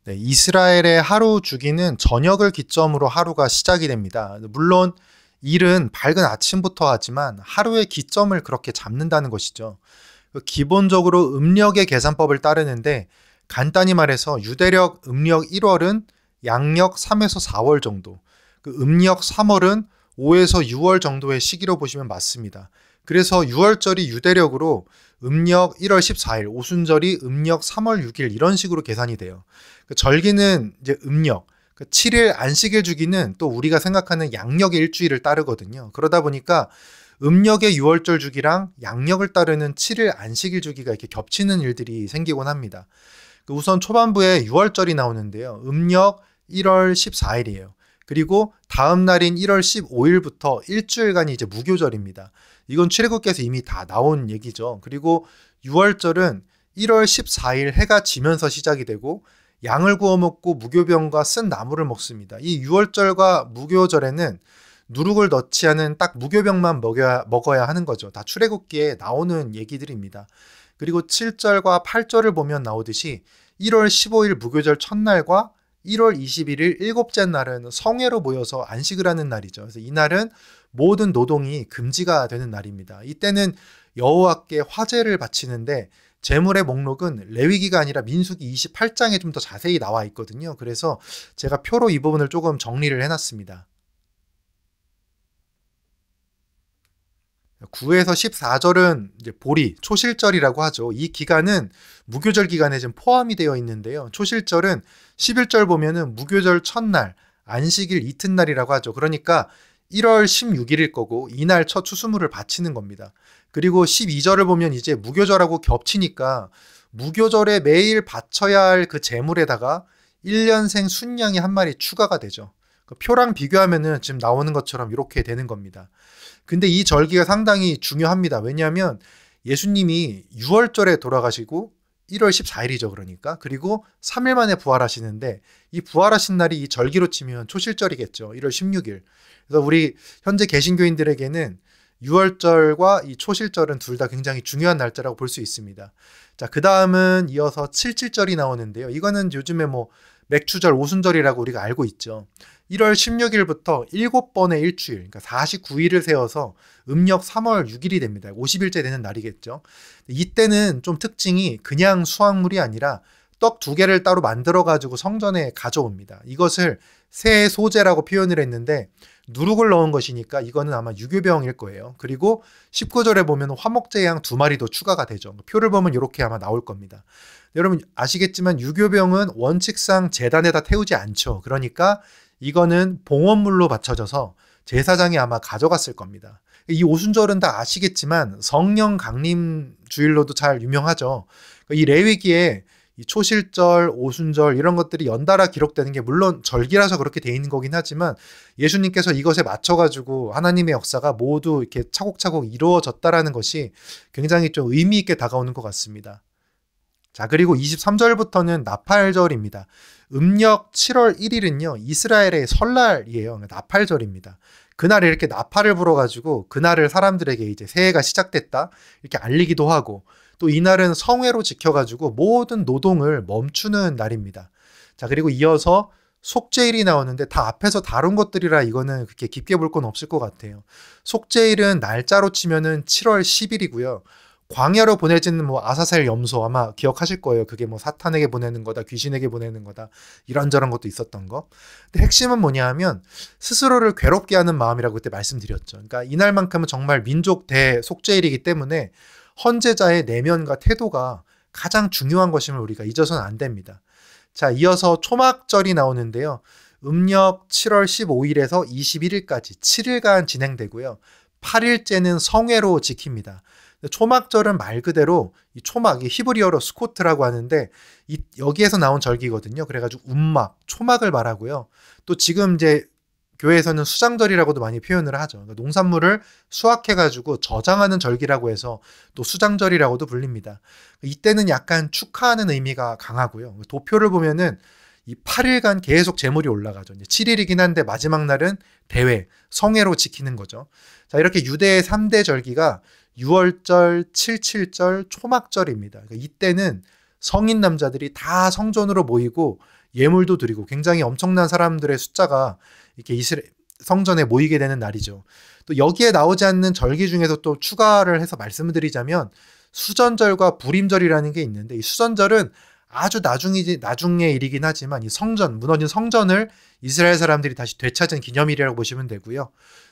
네, 이스라엘의 하루 주기는 저녁을 기점으로 하루가 시작이 됩니다. 물론 일은 밝은 아침부터 하지만 하루의 기점을 그렇게 잡는다는 것이죠. 기본적으로 음력의 계산법을 따르는데 간단히 말해서 유대력 음력 1월은 양력 3에서 4월 정도, 음력 3월은 5에서 6월 정도의 시기로 보시면 맞습니다. 그래서 6월절이 유대력으로 음력 1월 14일, 오순절이 음력 3월 6일 이런 식으로 계산이 돼요. 절기는 이제 음력, 7일 안식일 주기는 또 우리가 생각하는 양력의 일주일을 따르거든요. 그러다 보니까 음력의 6월절 주기랑 양력을 따르는 7일 안식일 주기가 이렇게 겹치는 일들이 생기곤 합니다. 우선 초반부에 6월절이 나오는데요. 음력 1월 14일이에요. 그리고 다음 날인 1월 15일부터 일주일간이 이제 무교절입니다. 이건 출애굽기에서 이미 다 나온 얘기죠. 그리고 6월절은 1월 14일 해가 지면서 시작이 되고 양을 구워 먹고 무교병과 쓴 나물을 먹습니다. 이 6월절과 무교절에는 누룩을 넣지 않은 딱 무교병만 먹어야 하는 거죠. 다 출애굽기에 나오는 얘기들입니다. 그리고 7절과 8절을 보면 나오듯이 1월 15일 무교절 첫날과 1월 21일 일곱째 날은 성회로 모여서 안식을 하는 날이죠. 그래서 이날은 모든 노동이 금지가 되는 날입니다. 이때는 여호와께 화제를 바치는데 제물의 목록은 레위기가 아니라 민수기 28장에 좀 더 자세히 나와 있거든요. 그래서 제가 표로 이 부분을 조금 정리를 해놨습니다. 9에서 14절은 이제 보리, 초실절이라고 하죠. 이 기간은 무교절 기간에 지금 포함이 되어 있는데요. 초실절은 11절 보면은 무교절 첫날, 안식일 이튿날이라고 하죠. 그러니까 1월 16일일 거고 이날 첫 추수물을 바치는 겁니다. 그리고 12절을 보면 이제 무교절하고 겹치니까 무교절에 매일 바쳐야 할 그 제물에다가 1년생 순양이 한 마리 추가가 되죠. 그 표랑 비교하면은 지금 나오는 것처럼 이렇게 되는 겁니다. 근데 이 절기가 상당히 중요합니다. 왜냐하면 예수님이 6월절에 돌아가시고 1월 14일이죠. 그러니까. 그리고 3일 만에 부활하시는데 이 부활하신 날이 이 절기로 치면 초실절이겠죠. 1월 16일. 그래서 우리 현재 개신교인들에게는 6월절과 이 초실절은 둘 다 굉장히 중요한 날짜라고 볼 수 있습니다. 자, 그 다음은 이어서 77절이 나오는데요. 이거는 요즘에 뭐 맥추절, 오순절이라고 우리가 알고 있죠. 1월 16일부터 7번의 일주일, 그러니까 49일을 세워서 음력 3월 6일이 됩니다. 50일째 되는 날이겠죠. 이때는 좀 특징이 그냥 수확물이 아니라 떡 2개를 따로 만들어가지고 성전에 가져옵니다. 이것을 새 소제라고 표현을 했는데 누룩을 넣은 것이니까 이거는 아마 유교병일 거예요. 그리고 19절에 보면 화목제 양 2마리도 추가가 되죠. 표를 보면 이렇게 아마 나올 겁니다. 여러분 아시겠지만 유교병은 원칙상 제단에다 태우지 않죠. 그러니까 이거는 봉헌물로 바쳐져서 제사장이 아마 가져갔을 겁니다. 이 오순절은 다 아시겠지만 성령 강림 주일로도 잘 유명하죠. 이 레위기에 이 초실절, 오순절 이런 것들이 연달아 기록되는 게 물론 절기라서 그렇게 돼 있는 거긴 하지만 예수님께서 이것에 맞춰가지고 하나님의 역사가 모두 이렇게 차곡차곡 이루어졌다라는 것이 굉장히 좀 의미 있게 다가오는 것 같습니다. 자, 그리고 23절부터는 나팔절입니다. 음력 7월 1일은요, 이스라엘의 설날이에요. 나팔절입니다. 그날에 이렇게 나팔을 불어가지고 그날을 사람들에게 이제 새해가 시작됐다 이렇게 알리기도 하고 또 이날은 성회로 지켜가지고 모든 노동을 멈추는 날입니다. 자, 그리고 이어서 속죄일이 나오는데 다 앞에서 다룬 것들이라 이거는 그렇게 깊게 볼 건 없을 것 같아요. 속죄일은 날짜로 치면은 7월 10일이고요. 광야로 보내지는 뭐 아사셀 염소 아마 기억하실 거예요. 그게 뭐 사탄에게 보내는 거다, 귀신에게 보내는 거다 이런저런 것도 있었던 거. 근데 핵심은 뭐냐 하면 스스로를 괴롭게 하는 마음이라고 그때 말씀드렸죠. 그러니까 이날만큼은 정말 민족 대속죄일이기 때문에 헌제자의 내면과 태도가 가장 중요한 것임을 우리가 잊어서는 안 됩니다. 자, 이어서 초막절이 나오는데요. 음력 7월 15일에서 21일까지 7일간 진행되고요. 8일째는 성회로 지킵니다. 초막절은 말 그대로 이 초막, 이 히브리어로 스코트라고 하는데 여기에서 나온 절기거든요. 그래가지고 운막, 초막을 말하고요. 또 지금 이제 교회에서는 수장절이라고도 많이 표현을 하죠. 그러니까 농산물을 수확해가지고 저장하는 절기라고 해서 또 수장절이라고도 불립니다. 이때는 약간 축하하는 의미가 강하고요. 도표를 보면은 이 8일간 계속 제물이 올라가죠. 이제 7일이긴 한데 마지막 날은 대회, 성회로 지키는 거죠. 자, 이렇게 유대의 3대 절기가 6월절, 77절, 초막절입니다. 그러니까 이때는 성인 남자들이 다 성전으로 모이고 예물도 드리고 굉장히 엄청난 사람들의 숫자가 이렇게 성전에 모이게 되는 날이죠. 또 여기에 나오지 않는 절기 중에서 또 추가를 해서 말씀을 드리자면 수전절과 부림절이라는 게 있는데, 이 수전절은 아주 나중의 일이긴 하지만 이 무너진 성전을 이스라엘 사람들이 다시 되찾은 기념일이라고 보시면 되고요.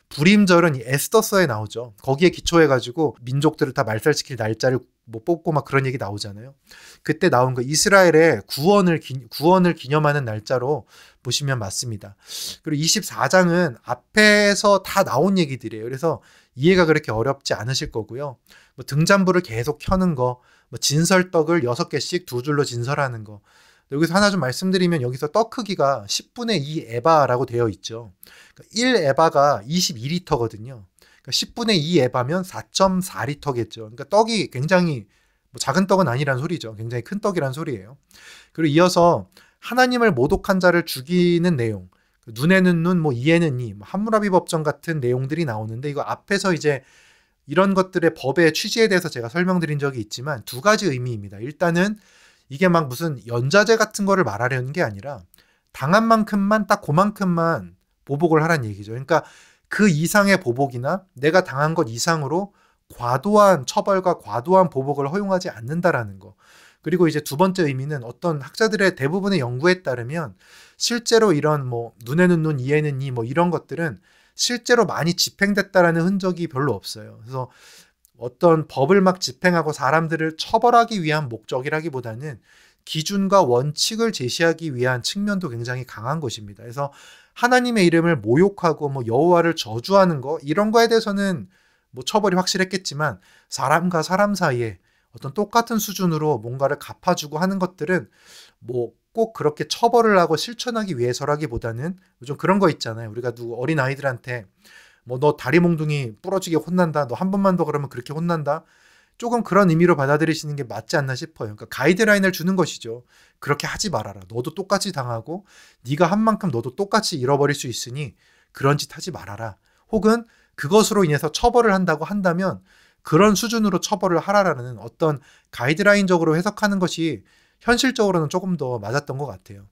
불임절은 이 에스더서에 나오죠. 거기에 기초해가지고 민족들을 다 말살시킬 날짜를 뭐 뽑고 막 그런 얘기 나오잖아요. 그때 나온 거 이스라엘의 구원을 기념하는 날짜로 보시면 맞습니다. 그리고 24장은 앞에서 다 나온 얘기들이에요. 그래서 이해가 그렇게 어렵지 않으실 거고요. 뭐 등잔불을 계속 켜는 거, 뭐 진설떡을 6개씩 2줄로 진설하는 거. 여기서 하나 좀 말씀드리면 여기서 떡 크기가 10분의 2 에바라고 되어 있죠. 그러니까 1 에바가 22리터거든요. 그러니까 10분의 2 에바면 4.4리터겠죠. 그러니까 떡이 굉장히 뭐 작은 떡은 아니란 소리죠. 굉장히 큰 떡이란 소리예요. 그리고 이어서 하나님을 모독한 자를 죽이는 내용, 눈에는 눈, 뭐 이에는 이, 함무라비 법정 같은 내용들이 나오는데, 이거 앞에서 이제 이런 것들의 법의 취지에 대해서 제가 설명드린 적이 있지만 두 가지 의미입니다. 일단은 이게 막 무슨 연자제 같은 거를 말하려는 게 아니라 당한 만큼만 딱 그만큼만 보복을 하라는 얘기죠. 그러니까 그 이상의 보복이나 내가 당한 것 이상으로 과도한 처벌과 과도한 보복을 허용하지 않는다라는 거. 그리고 이제 두 번째 의미는 어떤 학자들의 대부분의 연구에 따르면 실제로 이런 뭐 눈에는 눈, 이에는 이 뭐 이런 것들은 실제로 많이 집행됐다라는 흔적이 별로 없어요. 그래서 어떤 법을 막 집행하고 사람들을 처벌하기 위한 목적이라기보다는 기준과 원칙을 제시하기 위한 측면도 굉장히 강한 것입니다. 그래서 하나님의 이름을 모욕하고 뭐 여호와를 저주하는 거, 이런 거에 대해서는 뭐 처벌이 확실했겠지만 사람과 사람 사이에 어떤 똑같은 수준으로 뭔가를 갚아주고 하는 것들은 뭐 꼭 그렇게 처벌을 하고 실천하기 위해서라기보다는 좀 그런 거 있잖아요. 우리가 어린 아이들한테 뭐 너 다리 몽둥이 부러지게 혼난다, 너 한 번만 더 그러면 그렇게 혼난다, 조금 그런 의미로 받아들이시는 게 맞지 않나 싶어요. 그러니까 가이드라인을 주는 것이죠. 그렇게 하지 말아라. 너도 똑같이 당하고 네가 한 만큼 너도 똑같이 잃어버릴 수 있으니 그런 짓 하지 말아라. 혹은 그것으로 인해서 처벌을 한다고 한다면 그런 수준으로 처벌을 하라라는 어떤 가이드라인적으로 해석하는 것이 현실적으로는 조금 더 맞았던 것 같아요.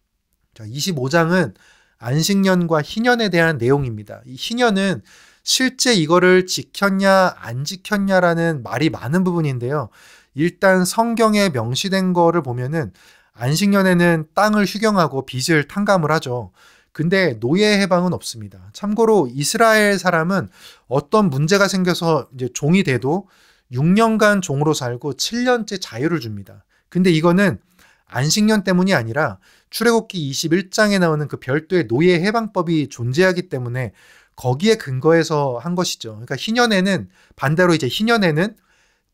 자, 25장은 안식년과 희년에 대한 내용입니다. 이 희년은 실제 이거를 지켰냐 안 지켰냐라는 말이 많은 부분인데요. 일단 성경에 명시된 거를 보면은 안식년에는 땅을 휴경하고 빚을 탕감을 하죠. 근데 노예 해방은 없습니다. 참고로 이스라엘 사람은 어떤 문제가 생겨서 이제 종이 돼도 6년간 종으로 살고 7년째 자유를 줍니다. 근데 이거는 안식년 때문이 아니라 출애굽기 21장에 나오는 그 별도의 노예 해방법이 존재하기 때문에 거기에 근거해서 한 것이죠. 그러니까 희년에는 반대로 이제 희년에는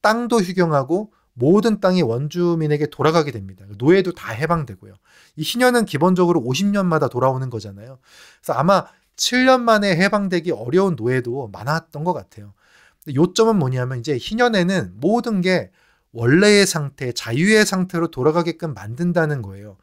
땅도 휴경하고 모든 땅이 원주민에게 돌아가게 됩니다. 노예도 다 해방되고요. 이 희년은 기본적으로 50년마다 돌아오는 거잖아요. 그래서 아마 7년 만에 해방되기 어려운 노예도 많았던 것 같아요. 요점은 뭐냐면 이제 희년에는 모든 게 원래의 상태, 자유의 상태로 돌아가게끔 만든다는 거예요.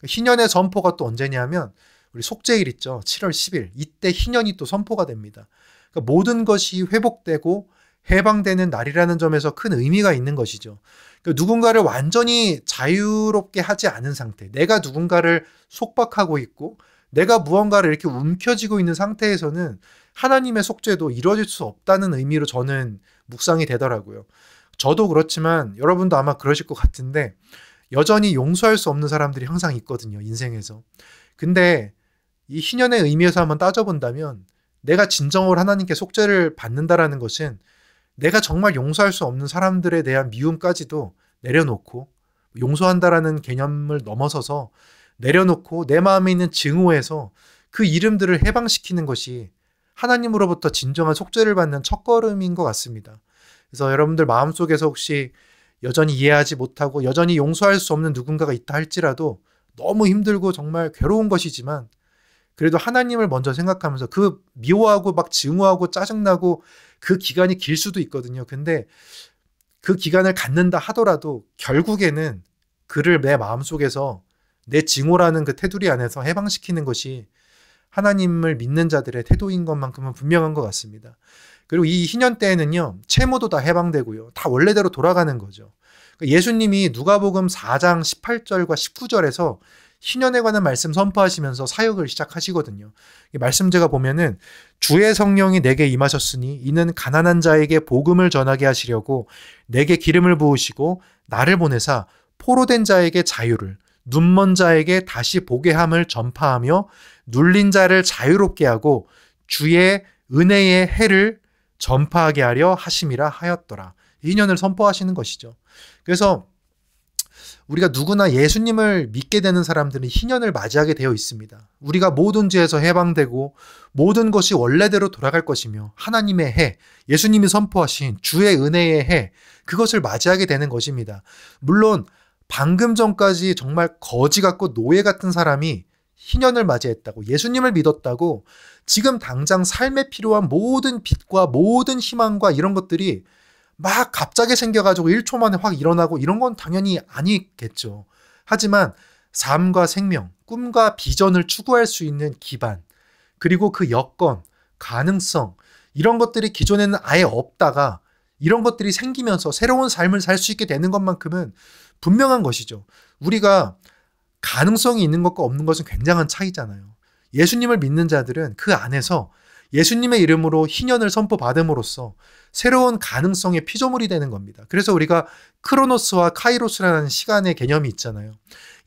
희년의 선포가 또 언제냐면 우리 속죄일 있죠. 7월 10일. 이때 희년이 또 선포가 됩니다. 그러니까 모든 것이 회복되고 해방되는 날이라는 점에서 큰 의미가 있는 것이죠. 그러니까 누군가를 완전히 자유롭게 하지 않은 상태, 내가 누군가를 속박하고 있고 내가 무언가를 이렇게 움켜쥐고 있는 상태에서는 하나님의 속죄도 이루어질 수 없다는 의미로 저는 묵상이 되더라고요. 저도 그렇지만 여러분도 아마 그러실 것 같은데 여전히 용서할 수 없는 사람들이 항상 있거든요, 인생에서. 근데 이 희년의 의미에서 한번 따져본다면 내가 진정으로 하나님께 속죄를 받는다라는 것은 내가 정말 용서할 수 없는 사람들에 대한 미움까지도 내려놓고 용서한다라는 개념을 넘어서서 내려놓고 내 마음에 있는 증오에서 그 이름들을 해방시키는 것이 하나님으로부터 진정한 속죄를 받는 첫걸음인 것 같습니다. 그래서 여러분들 마음속에서 혹시 여전히 이해하지 못하고 여전히 용서할 수 없는 누군가가 있다 할지라도 너무 힘들고 정말 괴로운 것이지만 그래도 하나님을 먼저 생각하면서 그 미워하고 막 증오하고 짜증나고 그 기간이 길 수도 있거든요. 근데 그 기간을 갖는다 하더라도 결국에는 그를 내 마음속에서 내 증오라는 그 테두리 안에서 해방시키는 것이 하나님을 믿는 자들의 태도인 것만큼은 분명한 것 같습니다. 그리고 이 희년 때에는요, 채무도 다 해방되고요. 다 원래대로 돌아가는 거죠. 예수님이 누가복음 4장 18절과 19절에서 희년에 관한 말씀 선포하시면서 사역을 시작하시거든요. 이 말씀 제가 보면은 주의 성령이 내게 임하셨으니 이는 가난한 자에게 복음을 전하게 하시려고 내게 기름을 부으시고 나를 보내사 포로된 자에게 자유를, 눈먼 자에게 다시 보게 함을 전파하며 눌린 자를 자유롭게 하고 주의 은혜의 해를 전파하게 하려 하심이라 하였더라. 희년을 선포하시는 것이죠. 그래서 우리가 누구나 예수님을 믿게 되는 사람들은 희년을 맞이하게 되어 있습니다. 우리가 모든 죄에서 해방되고 모든 것이 원래대로 돌아갈 것이며 하나님의 해, 예수님이 선포하신 주의 은혜의 해, 그것을 맞이하게 되는 것입니다. 물론 방금 전까지 정말 거지 같고 노예 같은 사람이 희년을 맞이했다고, 예수님을 믿었다고 지금 당장 삶에 필요한 모든 빛과 모든 희망과 이런 것들이 막 갑자기 생겨가지고 1초 만에 확 일어나고 이런 건 당연히 아니겠죠. 하지만 삶과 생명, 꿈과 비전을 추구할 수 있는 기반, 그리고 그 여건, 가능성, 이런 것들이 기존에는 아예 없다가 이런 것들이 생기면서 새로운 삶을 살 수 있게 되는 것만큼은 분명한 것이죠. 우리가 가능성이 있는 것과 없는 것은 굉장한 차이잖아요. 예수님을 믿는 자들은 그 안에서 예수님의 이름으로 희년을 선포받음으로써 새로운 가능성의 피조물이 되는 겁니다. 그래서 우리가 크로노스와 카이로스라는 시간의 개념이 있잖아요.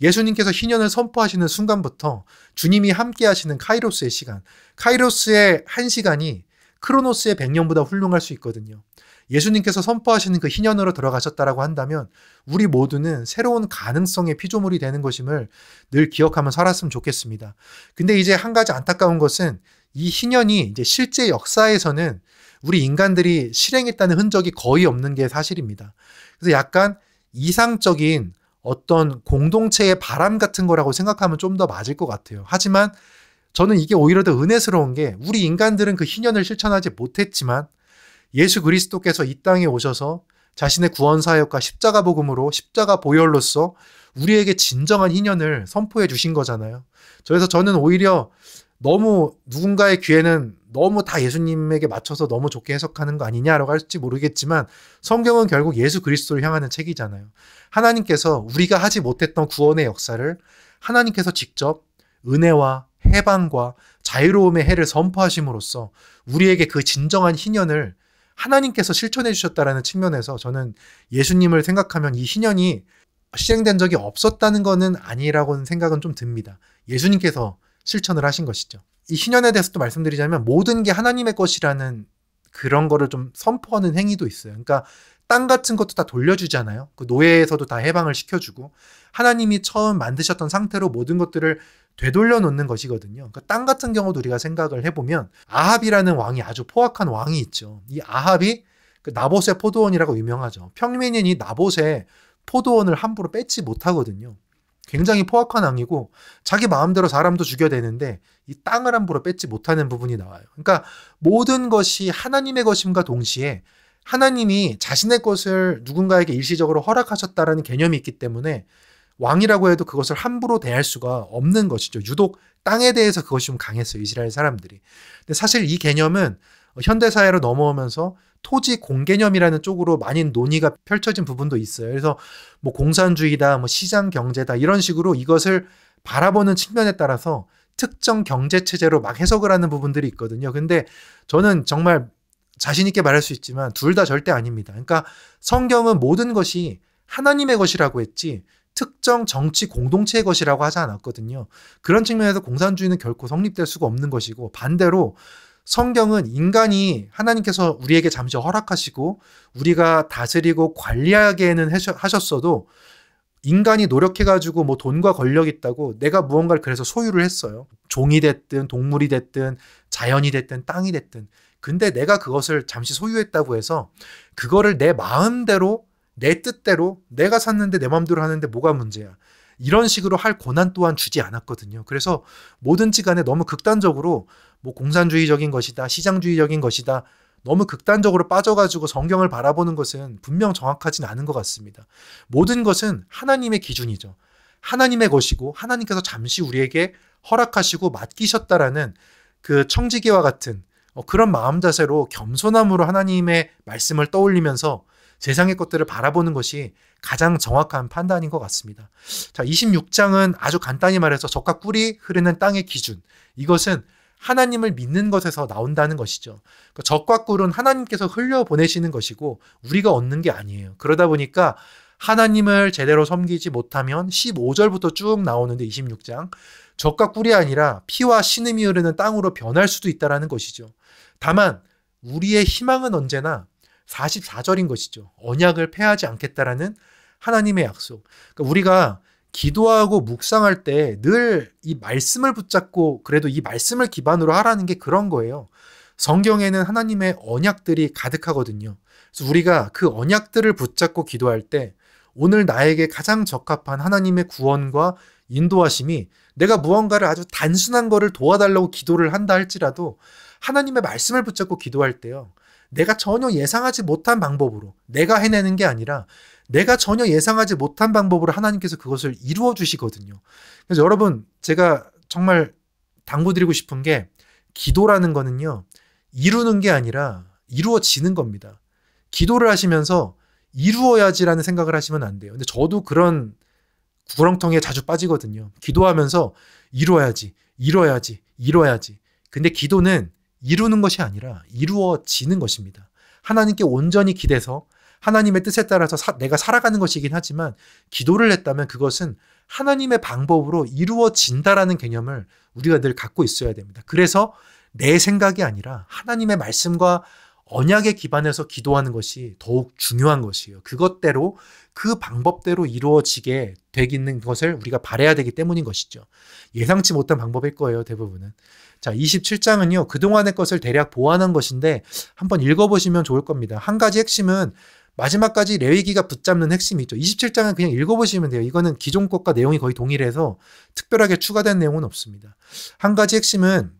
예수님께서 희년을 선포하시는 순간부터 주님이 함께 하시는 카이로스의 시간, 카이로스의 1시간이 크로노스의 100년보다 훌륭할 수 있거든요. 예수님께서 선포하시는 그 희년으로 들어가셨다라고 한다면 우리 모두는 새로운 가능성의 피조물이 되는 것임을 늘 기억하며 살았으면 좋겠습니다. 근데 이제 한 가지 안타까운 것은 이 희년이 이제 실제 역사에서는 우리 인간들이 실행했다는 흔적이 거의 없는 게 사실입니다. 그래서 약간 이상적인 어떤 공동체의 바람 같은 거라고 생각하면 좀 더 맞을 것 같아요. 하지만 저는 이게 오히려 더 은혜스러운 게 우리 인간들은 그 희년을 실천하지 못했지만 예수 그리스도께서 이 땅에 오셔서 자신의 구원 사역과 십자가 복음으로 십자가 보혈로서 우리에게 진정한 희년을 선포해 주신 거잖아요. 그래서 저는 오히려 너무 누군가의 귀에는 너무 다 예수님에게 맞춰서 너무 좋게 해석하는 거 아니냐라고 할지 모르겠지만 성경은 결국 예수 그리스도를 향하는 책이잖아요. 하나님께서 우리가 하지 못했던 구원의 역사를 하나님께서 직접 은혜와 해방과 자유로움의 해를 선포하심으로써 우리에게 그 진정한 희년을 하나님께서 실천해 주셨다라는 측면에서 저는 예수님을 생각하면 이 희년이 실행된 적이 없었다는 것은 아니라고는 생각은 좀 듭니다. 예수님께서 실천을 하신 것이죠. 이 희년에 대해서 또 말씀드리자면 모든 게 하나님의 것이라는 그런 거를 좀 선포하는 행위도 있어요. 그러니까 땅 같은 것도 다 돌려주잖아요. 그 노예에서도 다 해방을 시켜주고 하나님이 처음 만드셨던 상태로 모든 것들을 되돌려 놓는 것이거든요. 그러니까 땅 같은 경우도 우리가 생각을 해보면 아합이라는 왕이 아주 포악한 왕이 있죠. 이 아합이 그 나봇의 포도원이라고 유명하죠. 평민인 이 나봇의 포도원을 함부로 뺏지 못하거든요. 굉장히 포악한 왕이고 자기 마음대로 사람도 죽여대는데 이 땅을 함부로 뺏지 못하는 부분이 나와요. 그러니까 모든 것이 하나님의 것임과 동시에 하나님이 자신의 것을 누군가에게 일시적으로 허락하셨다라는 개념이 있기 때문에 왕이라고 해도 그것을 함부로 대할 수가 없는 것이죠. 유독 땅에 대해서 그것이 좀 강했어요. 이스라엘 사람들이. 근데 사실 이 개념은 현대사회로 넘어오면서 토지 공개념이라는 쪽으로 많이 논의가 펼쳐진 부분도 있어요. 그래서 뭐 공산주의다, 뭐 시장 경제다 이런 식으로 이것을 바라보는 측면에 따라서 특정 경제 체제로 막 해석을 하는 부분들이 있거든요. 근데 저는 정말 자신 있게 말할 수 있지만 둘 다 절대 아닙니다. 그러니까 성경은 모든 것이 하나님의 것이라고 했지 특정 정치 공동체의 것이라고 하지 않았거든요. 그런 측면에서 공산주의는 결코 성립될 수가 없는 것이고 반대로 성경은 인간이 하나님께서 우리에게 잠시 허락하시고 우리가 다스리고 관리하게는 하셨어도 인간이 노력해가지고 뭐 돈과 권력이 있다고 내가 무언가를 그래서 소유를 했어요. 종이 됐든 동물이 됐든 자연이 됐든 땅이 됐든. 근데 내가 그것을 잠시 소유했다고 해서 그거를 내 마음대로 내 뜻대로 내가 샀는데 내 마음대로 하는데 뭐가 문제야. 이런 식으로 할 권한 또한 주지 않았거든요. 그래서 뭐든지 간에 너무 극단적으로 뭐 공산주의적인 것이다, 시장주의적인 것이다, 너무 극단적으로 빠져가지고 성경을 바라보는 것은 분명 정확하진 않은 것 같습니다. 모든 것은 하나님의 기준이죠. 하나님의 것이고 하나님께서 잠시 우리에게 허락하시고 맡기셨다라는 그 청지기와 같은 그런 마음 자세로 겸손함으로 하나님의 말씀을 떠올리면서 세상의 것들을 바라보는 것이 가장 정확한 판단인 것 같습니다. 자, 26장은 아주 간단히 말해서 젖과 꿀이 흐르는 땅의 기준. 이것은 하나님을 믿는 것에서 나온다는 것이죠. 그러니까 젖과 꿀은 하나님께서 흘려보내시는 것이고 우리가 얻는 게 아니에요. 그러다 보니까 하나님을 제대로 섬기지 못하면 15절부터 쭉 나오는데 26장 젖과 꿀이 아니라 피와 신음이 흐르는 땅으로 변할 수도 있다는 것이죠. 다만 우리의 희망은 언제나 44절인 것이죠. 언약을 폐하지 않겠다라는 하나님의 약속. 그러니까 우리가 기도하고 묵상할 때 늘 이 말씀을 붙잡고 그래도 이 말씀을 기반으로 하라는 게 그런 거예요. 성경에는 하나님의 언약들이 가득하거든요. 그래서 우리가 그 언약들을 붙잡고 기도할 때 오늘 나에게 가장 적합한 하나님의 구원과 인도하심이 내가 무언가를 아주 단순한 거를 도와달라고 기도를 한다 할지라도 하나님의 말씀을 붙잡고 기도할 때요. 내가 전혀 예상하지 못한 방법으로 내가 해내는 게 아니라 내가 전혀 예상하지 못한 방법으로 하나님께서 그것을 이루어 주시거든요. 그래서 여러분 제가 정말 당부드리고 싶은 게 기도라는 거는요. 이루는 게 아니라 이루어지는 겁니다. 기도를 하시면서 이루어야지라는 생각을 하시면 안 돼요. 근데 저도 그런 구렁텅이에 자주 빠지거든요. 기도하면서 이루어야지, 이뤄야지, 이뤄야지. 근데 기도는 이루는 것이 아니라 이루어지는 것입니다. 하나님께 온전히 기대서 하나님의 뜻에 따라서 내가 살아가는 것이긴 하지만 기도를 했다면 그것은 하나님의 방법으로 이루어진다라는 개념을 우리가 늘 갖고 있어야 됩니다. 그래서 내 생각이 아니라 하나님의 말씀과 언약에 기반해서 기도하는 것이 더욱 중요한 것이에요. 그것대로 그 방법대로 이루어지게 되는 것을 우리가 바라야 되기 때문인 것이죠. 예상치 못한 방법일 거예요. 대부분은. 자, 27장은요. 그동안의 것을 대략 보완한 것인데 한번 읽어보시면 좋을 겁니다. 한 가지 핵심은 마지막까지 레위기가 붙잡는 핵심이 있죠. 27장은 그냥 읽어보시면 돼요. 이거는 기존 것과 내용이 거의 동일해서 특별하게 추가된 내용은 없습니다. 한 가지 핵심은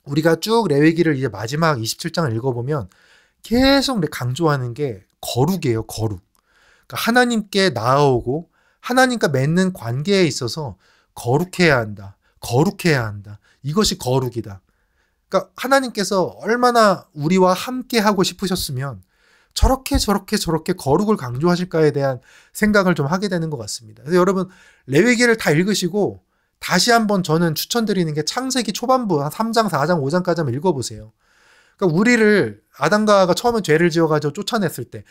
우리가 쭉 레위기를 이제 마지막 27장을 읽어보면 계속 강조하는 게 거룩이에요. 거룩. 그러니까 하나님께 나아오고 하나님과 맺는 관계에 있어서 거룩해야 한다. 거룩해야 한다. 이것이 거룩이다. 그러니까 하나님께서 얼마나 우리와 함께 하고 싶으셨으면 저렇게 거룩을 강조하실까에 대한 생각을 좀 하게 되는 것 같습니다. 그래서 여러분 레위기를 다 읽으시고 다시 한번 저는 추천드리는 게 창세기 초반부 한 3장, 4장, 5장까지 한번 읽어보세요. 그러니까 우리를 아담과 하와가 처음에 죄를 지어가지고 쫓아냈을 때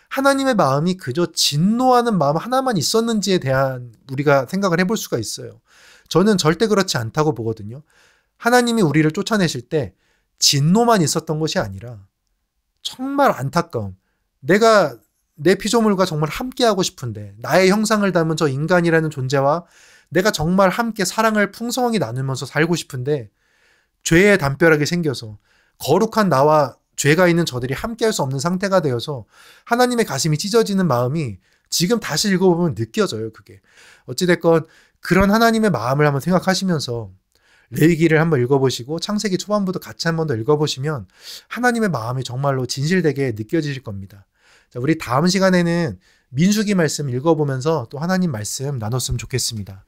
하나님의 마음이 그저 진노하는 마음 하나만 있었는지에 대한 우리가 생각을 해볼 수가 있어요. 저는 절대 그렇지 않다고 보거든요. 하나님이 우리를 쫓아내실 때 진노만 있었던 것이 아니라 정말 안타까움. 내가 내 피조물과 정말 함께하고 싶은데 나의 형상을 담은 저 인간이라는 존재와 내가 정말 함께 사랑을 풍성하게 나누면서 살고 싶은데 죄에 담벼락이 생겨서 거룩한 나와 죄가 있는 저들이 함께할 수 없는 상태가 되어서 하나님의 가슴이 찢어지는 마음이 지금 다시 읽어보면 느껴져요. 그게. 어찌됐건 그런 하나님의 마음을 한번 생각하시면서 레위기를 한번 읽어보시고 창세기 초반부터 같이 한번 더 읽어보시면 하나님의 마음이 정말로 진실되게 느껴지실 겁니다. 자, 우리 다음 시간에는 민수기 말씀 읽어보면서 또 하나님 말씀 나눴으면 좋겠습니다.